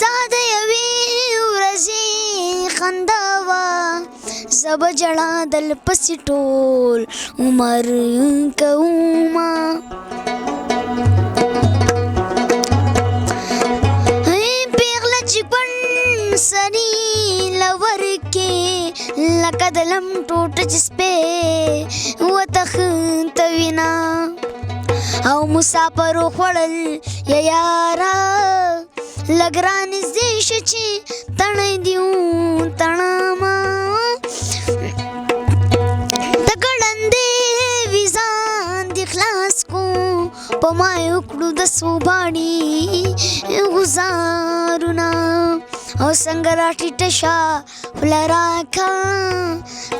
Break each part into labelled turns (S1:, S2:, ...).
S1: تا د یوې ورځې خندا وه زه به ژړېدل پسې ټول عمر کومه پیغله چې کونډ سړي له ورکې لکه د لم ټوټه چې سپی وتښتوینه او مسافرو خوړل یا یاره لږ رانږدې شه چې تڼۍ دې وتړمه د ګړندې وي ځان دې خلاص کو په ما یې وکړو د سوباړي ګزارونه او څنګه راټیټه شه خوله راکړه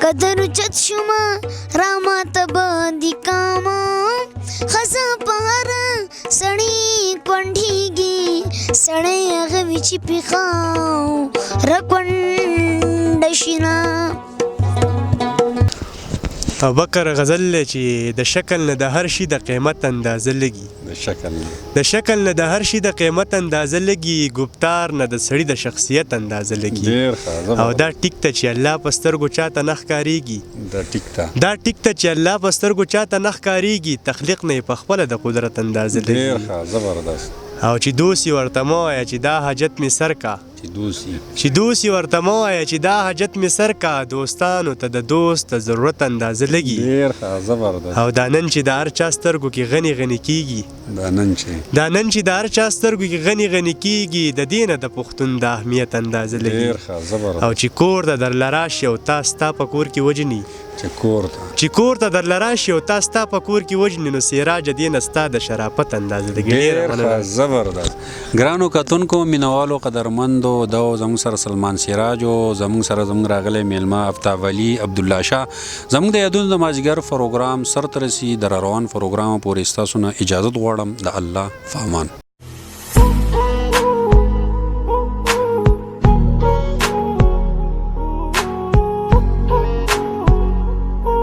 S1: که در اوچت شومه راماته باندې کامه ښځه په هره سړي کونډېږي سړی هغه وي چې پیښه رکونډه شي نه
S2: ابوبکر غزل دی چې د شکل نه د هر شي د قیمت اندازه لګي د شکل نه د هر شي د قیمت اندازه لګي ګفتار نه د سړي د شخصیت اندازه لګي او دا ټیک ته چې الله په سترګو چاته نه ښکارېږي دا ټیک ته چې الله په سترګو چاته نه ښکارېږي تخلیق نه یې په خپله د قدرت اندازه لګي او چې دوسي ورته مه وایه چې دا حاجت مې سر کا چې دوسي ورته مه وایه چې دا حاجت مې سر کا دوستانو ته د دوست د ضرورت اندازه لګي او دا نن چې د هر چا سترګو کې غني غني کېږي دا نن چې د هر چا سترګو کې غني غني کېږي د دې نه د پښتون د اهمیت اندازه لګي او چې کور ته درله راشي او تا ستا په کور کې وجني چې کور ته درله راشي او تا ستا په کور کې وجني نو سراج دې نه ستا د شرافت اندازه لګي
S3: زبردست ګرانو کتونکو مینوالو قدرمندو دا زموږ سره سلمان سراج او زموږ سره زموږ راغلی میلمه افتاب علي عبدالله شاه زموږ د یادونو د مازدیګر پروګرام سرته رسي د روان پروګرام پورې ستاسو نه اجازت غواړم د الله په امان